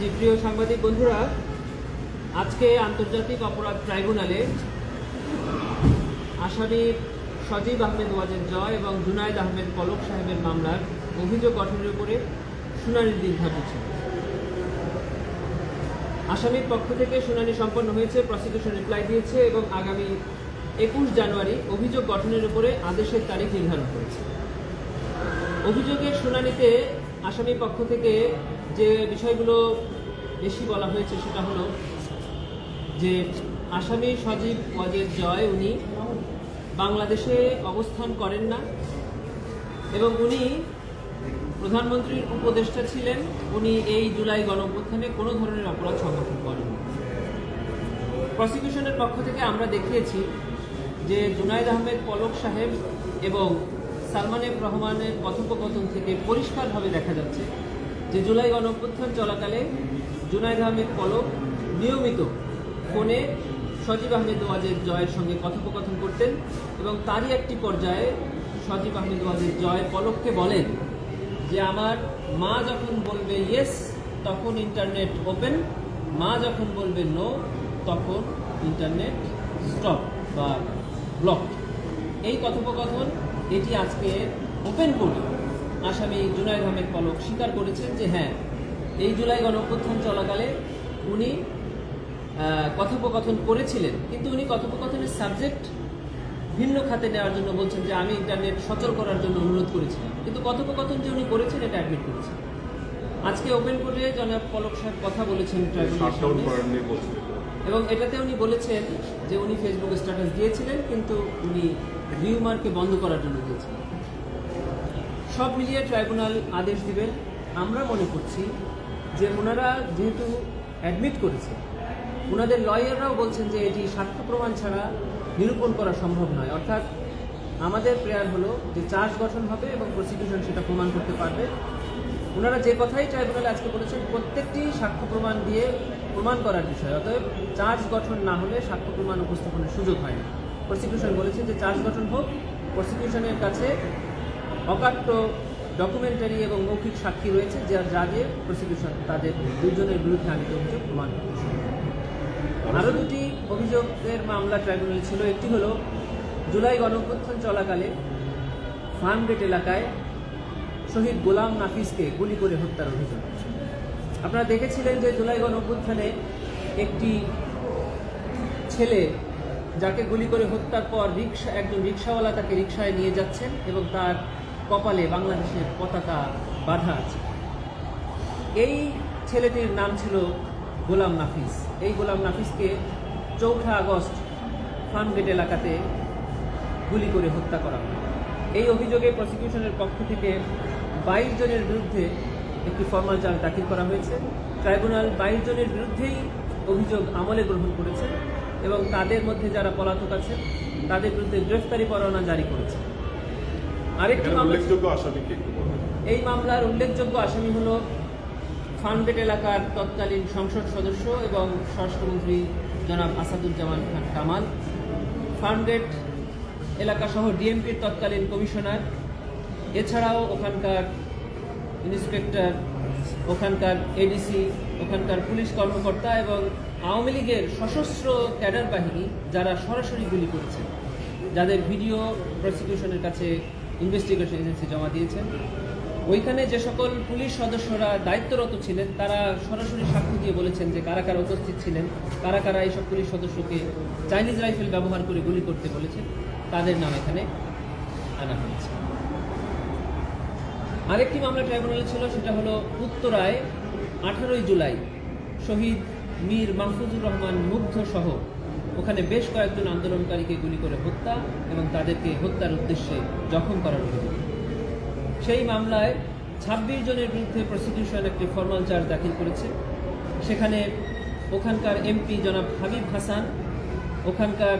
জি প্রিয় সাংবাদিক বন্ধুরা, আজকে আন্তর্জাতিক অপরাধ ট্রাইব্যুনালে আসামি সজীব আহমেদ ওয়াজেদ জয় এবং জুনায়েদ আহমেদ পলক সাহেবের মামলার অভিযোগ গঠনের উপরে শুনানির দিন ধার্য ছিল। আসামির পক্ষ থেকে শুনানি সম্পন্ন হয়েছে, প্রসিকিউশন রিপ্লাই দিয়েছে এবং আগামী 21 জানুয়ারি অভিযোগ গঠনের উপরে আদেশের তারিখ নির্ধারণ করেছে। অভিযোগের শুনানিতে আসামির পক্ষ থেকে যে বিষয়গুলো বেশি বলা হয়েছে সেটা হলো যে আসামি সজীব ওয়াজেদ জয় উনি বাংলাদেশে অবস্থান করেন না এবং উনি প্রধানমন্ত্রীর উপদেষ্টা ছিলেন। উনি এই জুলাই গণঅভ্যুত্থানে কোনো ধরনের অপরাধ সংগঠন করেন। প্রসিকিউশনের পক্ষ থেকে আমরা দেখিয়েছি যে জুনায়েদ আহমেদ পলক সাহেব এবং সালমান এফ রহমানের কথোপকথন থেকে পরিষ্কারভাবে দেখা যাচ্ছে যে জুলাই গণঅভ্যুত্থান চলাকালে জুনায়েদ আহমেদ পলক নিয়মিত ফোনে সজীব আহমেদ ওয়াজেদ জয়ের সঙ্গে কথোপকথন করতেন এবং তারই একটি পর্যায়ে সজীব আহমেদ ওয়াজেদ জয় পলককে বলেন যে আমার মা যখন বলবে ইয়েস তখন ইন্টারনেট ওপেন, মা যখন বলবে নো তখন ইন্টারনেট স্টপ বা ব্লক। এই কথোপকথন এটি আজকে ওপেন কোর্টে আসামি জুনায়েদ আহমেদ পলক স্বীকার করেছেন যে হ্যাঁ, এই জুলাই গণঅভ্যুত্থান চলাকালে উনি কথোপকথন করেছিলেন, কিন্তু উনি কথোপকথনের সাবজেক্ট ভিন্ন খাতে নেওয়ার জন্য বলছেন যে আমি ইন্টারনেট সচল করার জন্য অনুরোধ করেছিলাম, কিন্তু কথোপকথন যে উনি করেছেন এটা অ্যাডমিট করেছেন। আজকে ওপেন কোর্টে জনাব পলক সাহেব কথা বলেছেন এবং এটাতে উনি বলেছেন যে উনি ফেসবুক স্ট্যাটাস দিয়েছিলেন কিন্তু উনি রিউমারকে বন্ধ করার জন্য দিয়েছিলেন। সব মিলিয়ে ট্রাইব্যুনাল আদেশ দিবেন। আমরা মনে করছি যে ওনারা যেহেতু অ্যাডমিট করেছে, ওনাদের লয়াররাও বলছেন যে এটি সাক্ষ্য প্রমাণ ছাড়া নিরূপণ করা সম্ভব নয়। অর্থাৎ আমাদের প্রেয়ার হলো যে চার্জ গঠন হবে এবং প্রসিকিউশন সেটা প্রমাণ করতে পারবে। ওনারা যে কথাই ট্রাইব্যুনালে আজকে বলেছেন প্রত্যেকটি সাক্ষ্য প্রমাণ দিয়ে প্রমাণ করার বিষয়, অতএব চার্জ গঠন না হলে সাক্ষ্য প্রমাণ উপস্থাপনের সুযোগ হয় না। প্রসিকিউশন বলেছে যে চার্জ গঠন হোক, প্রসিকিউশনের কাছে অকাট্য ডকুমেন্টারি এবং মৌখিক সাক্ষী রয়েছে যা দিয়ে প্রসিকিউশন তাদের দুজনের বিরুদ্ধে আনিত অভিযোগ প্রমাণ করতে শুরু। আরও দুটি অভিযোগের মামলা ট্রাইব্যুনালে ছিল। একটি হলো জুলাই গণঅভ্যুত্থান চলাকালে ফার্মগেট এলাকায় শহীদ গোলাম নাফিসকে গুলি করে হত্যার অভিযোগ। আপনারা দেখেছিলেন যে জুলাই গণঅভ্যুত্থানে একটি ছেলে যাকে গুলি করে হত্যার পর একজন রিক্সাওয়ালা তাকে রিক্সায় নিয়ে যাচ্ছেন এবং তার কপালে বাংলাদেশের পতাকা বাঁধা আছে। এই ছেলেটির নাম ছিল গোলাম নাফিস। এই গোলাম নাফিসকে 4 আগস্ট ফার্মগেট এলাকাতে গুলি করে হত্যা করা হয়। এই অভিযোগে প্রসিকিউশনের পক্ষ থেকে 22 জনের বিরুদ্ধে একটি ফরমাল চার্জ দাখিল করা হয়েছে। ট্রাইব্যুনাল 22 জনের বিরুদ্ধেই অভিযোগ আমলে গ্রহণ করেছে এবং তাদের মধ্যে যারা পলাতক আছেন তাদের বিরুদ্ধে গ্রেফতারি পরোয়ানা জারি করেছে। আরেকটি এই মামলার উল্লেখযোগ্য আসামি হল ফার্মগেট এলাকার তৎকালীন সংসদ সদস্য এবং স্বরাষ্ট্রমন্ত্রী জনাব আসাদুজ্জামান খান কামাল, ফার্মগেট এলাকা সহ ডিএমপির তৎকালীন কমিশনার, এছাড়াও ওখানকার ইন্সপেক্টর, ওখানকার এডিসি, ওখানকার পুলিশ কর্মকর্তা এবং আওয়ামী লীগের সশস্ত্র ক্যাডার বাহিনী যারা সরাসরি গুলি করেছেন, যাদের ভিডিও প্রসিকিউশনের কাছে ইনভেস্টিগেশন এজেন্সি জমা দিয়েছেন। ওইখানে যে সকল পুলিশ সদস্যরা দায়িত্বরত ছিলেন তারা সরাসরি সাক্ষ্য দিয়ে বলেছেন যে কারা কারা উপস্থিত ছিলেন, কারা কারা এইসব পুলিশ সদস্যকে চাইনিজ রাইফেল ব্যবহার করে গুলি করতে বলেছেন, তাদের নাম এখানে আনা হয়েছে। আরেকটি মামলা ট্রাইব্যুনালে ছিল, সেটা হলো উত্তরায় 18 জুলাই শহীদ মীর মাহফুজুর রহমান মুগ্ধ সহ ওখানে বেশ কয়েকজন আন্দোলনকারীকে গুলি করে হত্যা এবং তাদেরকে হত্যার উদ্দেশ্যে জখম করার অভিযোগ। সেই মামলায় 26 জনের বিরুদ্ধে প্রসিকিউশন একটি ফরমাল চার্জ দাখিল করেছে। সেখানে ওখানকার এমপি জনাব হাবিব হাসান, ওখানকার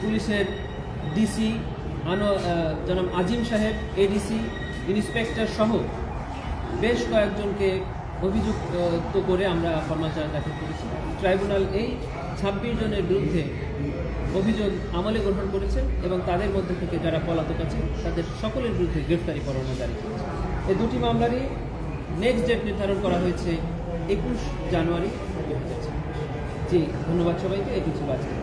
পুলিশের ডিসি জনাব আজিম সাহেব, এডিসি, ইন্সপেক্টর সহ বেশ কয়েকজনকে অভিযুক্ত করে আমরা ফরমাল চার্জ দাখিল করেছি। ট্রাইব্যুনাল এই 26 জনের বিরুদ্ধে অভিযোগ আমলে গ্রহণ করেছেন এবং তাদের মধ্যে থেকে যারা পলাতক আছেন তাদের সকলের বিরুদ্ধে গ্রেফতারি পরোয়ানা জারি করেছে। এই দুটি মামলারই নেক্সট ডেট নির্ধারণ করা হয়েছে 21 জানুয়ারি 2004। জি, ধন্যবাদ সবাইকে, এই কিছু বাজে।